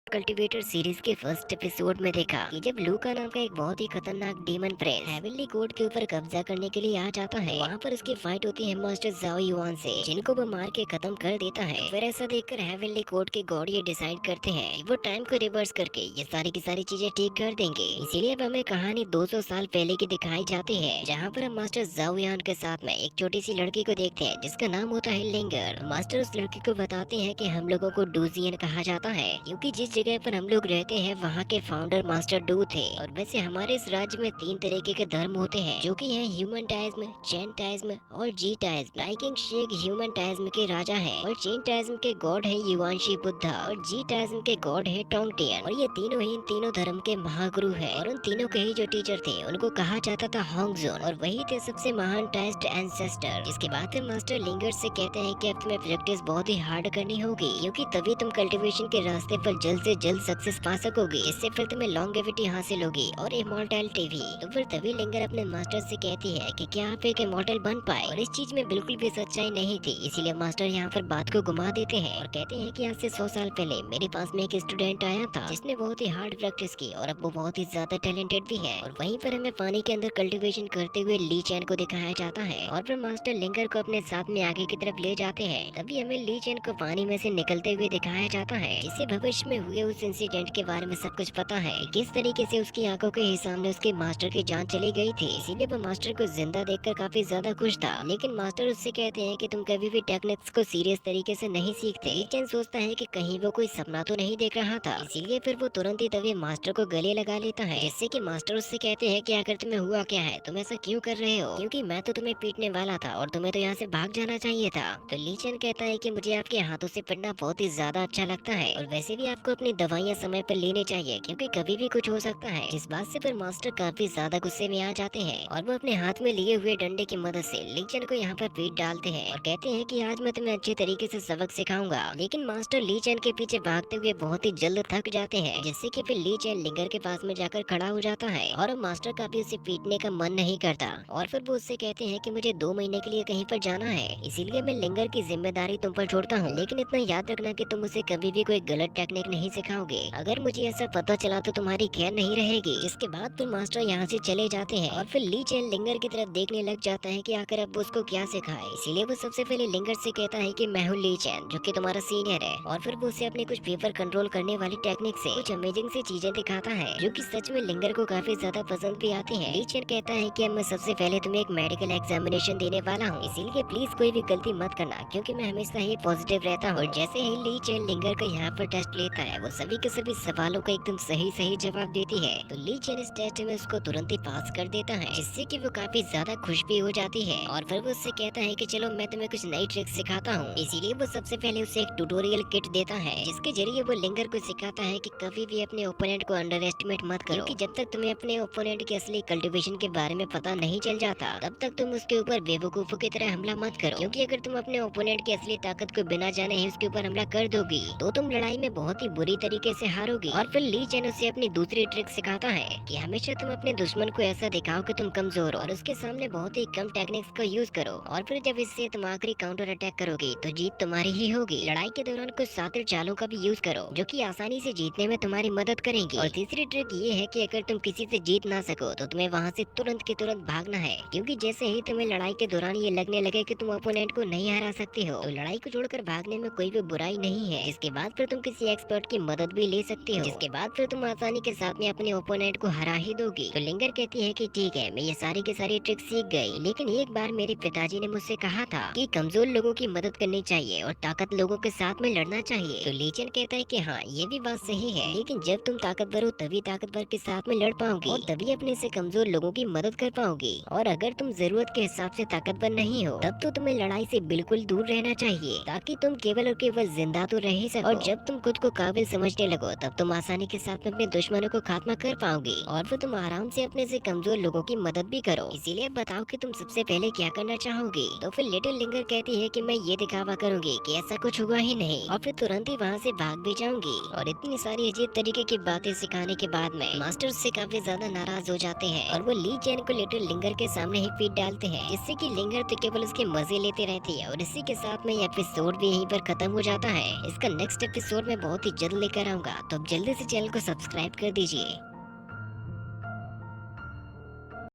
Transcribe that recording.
Cultivator series के first episode में देखा कि जब लूका नाम का एक बहुत ही खतरनाक डीमन प्रेस हेवनली कोड के ऊपर कब्जा करने के लिए आ जाता है, वहाँ पर उसकी फाइट होती है मास्टर जाओ युआन से, जिनको वो मार के खत्म कर देता है। फिर ऐसा देखकर हेवनली कोड के गॉड ये डिसाइड करते हैं कि वो टाइम को रिवर्स करके ये सारी की सारी चीजें ठीक कर देंगे। इसीलिए अब हमें कहानी 200 साल पहले की दिखाई जाती है, जहाँ पर हम मास्टर जाओ युआन के साथ में एक छोटी सी लड़की को देखते हैं जिसका नाम होता है लिंगर। मास्टर उस लड़की को बताते हैं कि हम लोगों को डूजियन कहा जाता है, क्योंकि जिस जगह पर हम लोग रहते हैं वहाँ के फाउंडर मास्टर डू थे। और वैसे हमारे इस राज्य में 3 तरीके के धर्म होते हैं, जो कि है ह्यूमन टाइज्म, चैन टाइज्म और जी टाइज्म। लाइकिंग शेख ह्यूमन टाइज्म के राजा है और चैन टाइज्म के गॉड है युआनशी बुद्धा और जी टाइज्म के गॉड है टोंगटियन। और ये तीनों ही इन तीनों धर्म के महागुरु है और उन तीनों के ही जो टीचर थे उनको कहा जाता था होंगजोन, और वही थे सबसे महान टाइज्ड एंसेस्टर। इसके बाद फिर मास्टर लिंगर से कहते हैं कि अब तुम्हें प्रैक्टिस बहुत ही हार्ड करनी होगी, क्योंकि तभी तुम कल्टीवेशन के रास्ते पर जल्द से जल्द सक्सेस पा सकोगे। इससे फिर तुम्हें लॉन्गेविटी हासिल होगी और इमॉर्टैलिटी भी। तो फिर तभी लिंगर अपने मास्टर से कहती है कि क्या आप एक इमॉर्टल बन पाए, और इस चीज में बिल्कुल भी सच्चाई नहीं थी। इसीलिए मास्टर यहाँ पर बात को घुमा देते हैं और कहते हैं कि आज से 100 साल पहले मेरे पास में एक स्टूडेंट आया था जिसने बहुत ही हार्ड प्रैक्टिस की और अब वो बहुत ही ज्यादा टैलेंटेड भी है। और वहीं पर हमें पानी के अंदर कल्टीवेशन करते हुए ली चैन को दिखाया जाता है और फिर मास्टर लिंगर को अपने साथ में आगे की तरफ ले जाते हैं। तभी हमें ली चैन को पानी में से निकलते हुए दिखाया जाता है, जिसे भविष्य में हुए उस इंसिडेंट के बारे में सब कुछ पता है, किस तरीके से उसकी आंखों के ही सामने उसके मास्टर की जान चली गई थी। इसीलिए वो मास्टर को जिंदा देखकर काफी ज्यादा खुश था। लेकिन मास्टर उससे कहते हैं कि तुम कभी भी टेक्निक्स को सीरियस तरीके से नहीं सीखते। ली चैन सोचता है कि कहीं वो कोई सपना तो नहीं देख रहा था, इसीलिए फिर वो तुरंत ही तभी मास्टर को गले लगा लेता है, जिससे कि मास्टर उससे कहते हैं कि आखिर तुम्हें हुआ क्या है, तुम ऐसा क्यों कर रहे हो, क्योंकि मैं तो तुम्हें पीटने वाला था और तुम्हें तो यहाँ से भाग जाना चाहिए था। तो ली चैन कहता है कि मुझे आपके हाथों से पढ़ना बहुत ही ज्यादा अच्छा लगता है, और वैसे भी आपको अपनी दवाइयाँ समय पर लेनी चाहिए, क्योंकि कभी भी कुछ हो सकता है। इस बात से फिर मास्टर काफी ज्यादा गुस्से में आ जाते हैं और वो अपने हाथ में लिए हुए डंडे की मदद से ली चैन को यहाँ पर पीट डालते हैं और कहते हैं कि आज मैं तुम्हें अच्छे तरीके से सबक सिखाऊंगा। लेकिन मास्टर ली चैन के पीछे भागते हुए बहुत ही जल्द थक जाते हैं, जिससे कि फिर ली चैन लिंगर के पास में जाकर खड़ा हो जाता है और अब मास्टर का भी उसे पीटने का मन नहीं करता। और फिर वो उससे कहते हैं कि मुझे 2 महीने के लिए कहीं पर जाना है, इसीलिए मैं लिंगर की जिम्मेदारी तुम पर छोड़ता हूँ। लेकिन इतना याद रखना कि तुम उसे कभी भी कोई गलत टेक्निक नहीं सिखाओगे, अगर मुझे ऐसा पता चला तो तुम्हारी खैर नहीं रहेगी। इसके बाद फिर मास्टर यहाँ से चले जाते हैं और फिर ली चैन लिंगर की तरफ देखने लग जाता है कि आखिर अब वो उसको क्या सिखाए। इसीलिए वो सबसे पहले लिंगर से कहता है कि मैं हूँ ली चैन, जो कि तुम्हारा सीनियर है, और फिर वो उसे अपनी कुछ पेपर कंट्रोल करने वाली टेक्निक से कुछ अमेजिंग सी चीजें दिखाता है, जो कि सच में लिंगर को काफी ज्यादा पसंद भी आती है। ली चैन कहता है कि अब मैं सबसे पहले तुम्हें एक मेडिकल एग्जामिनेशन देने वाला हूँ, इसीलिए प्लीज कोई भी गलती मत करना, क्योंकि मैं हमेशा ही पॉजिटिव रहता हूँ। और जैसे ही ली चैन लिंगर का यहाँ पर टेस्ट लेता है, वो सभी के सभी सवालों का एकदम सही सही जवाब देती है। तो ली चैन इस टेस्ट में उसको तुरंत ही पास कर देता है, जिससे कि वो काफी ज्यादा खुश भी हो जाती है। और फिर वो उससे कहता है कि चलो मैं तुम्हें कुछ नई ट्रिक सिखाता हूँ। इसीलिए वो सबसे पहले उसे एक ट्यूटोरियल किट देता है, जिसके जरिए वो लिंगर को सिखाता है कि कभी भी अपने ओपोनेंट को अंडर एस्टिमेट मत करो, क्योंकि जब तक तुम्हें अपने ओपोनेंट के असली कल्टीवेशन के बारे में पता नहीं चल जाता, तब तक तुम उसके ऊपर बेवकूफों की तरह हमला मत करो, क्योंकि अगर तुम अपने ओपोनेंट की असली ताकत को बिना जाने ही उसके ऊपर हमला कर दोगी तो तुम लड़ाई में बहुत ही बुरी तरीके से हारोगी। और फिर ली चैन उसे अपनी दूसरी ट्रिक सिखाता है कि हमेशा तुम अपने दुश्मन को ऐसा दिखाओ कि तुम कमजोर हो और उसके सामने बहुत ही कम टेक्निक्स को यूज करो, और फिर जब इससे तुम आखिरी काउंटर अटैक करोगे तो जीत तुम्हारी ही होगी। लड़ाई के दौरान कुछ शातिर चालों का भी यूज करो, जो कि आसानी से जीतने में तुम्हारी मदद करेंगी। और तीसरी ट्रिक ये है कि अगर तुम किसी से जीत ना सको तो तुम्हें वहाँ से तुरंत के तुरंत भागना है, क्योंकि जैसे ही तुम्हें लड़ाई के दौरान ये लगने लगे कि तुम ओपोनेंट को नहीं हरा सकते हो, तो लड़ाई को छोड़कर भागने में कोई भी बुराई नहीं है। इसके बाद फिर तुम किसी एक्सपर्ट की मदद भी ले सकते हो, जिसके बाद फिर तुम आसानी के साथ में अपने ओपोनेंट को हरा ही दोगी। तो लिंगर कहती है कि ठीक है, मैं ये सारी की सारी ट्रिक सीख गई, लेकिन एक बार मेरे पिताजी ने मुझसे कहा था कि कमजोर लोगों की मदद करनी चाहिए और ताकत लोगों के साथ में लड़ना चाहिए। तो लीचन कहता है कि हाँ, ये भी बात सही है, लेकिन जब तुम ताकतवर हो तभी ताकतवर के साथ में लड़ पाओगी और तभी अपने से कमजोर लोगों की मदद कर पाओगी। और अगर तुम जरूरत के हिसाब से ताकतवर नहीं हो तब तो तुम्हें लड़ाई से बिल्कुल दूर रहना चाहिए, ताकि तुम केवल और केवल जिंदा तो रह ही सको। और जब तुम खुद को काबिल समझने लगो तब तुम आसानी के साथ में अपने दुश्मनों को खात्मा कर पाओगी और फिर तुम आराम से अपने से कमजोर लोगों की मदद भी करो। इसीलिए बताओ कि तुम सबसे पहले क्या करना चाहोगी। तो फिर लिटिल लिंगर कहती है कि मैं ये दिखावा करूंगी कि ऐसा कुछ हुआ ही नहीं, और फिर तुरंत ही वहाँ से भाग भी जाऊंगी। और इतनी सारी अजीब तरीके की बातें सिखाने के बाद में मास्टर से काफी ज्यादा नाराज हो जाते हैं और वो ली चैन को लिटिल लिंगर के सामने ही पीट डालते हैं, जिससे कि लिंगर तो केवल उसके मजे लेते रहती है। और इसी के साथ में ये एपिसोड भी यहीं पर खत्म हो जाता है। इसका नेक्स्ट एपिसोड में बहुत ही जल्द लेकर आऊंगा, तो अब जल्दी से चैनल को सब्सक्राइब कर दीजिए।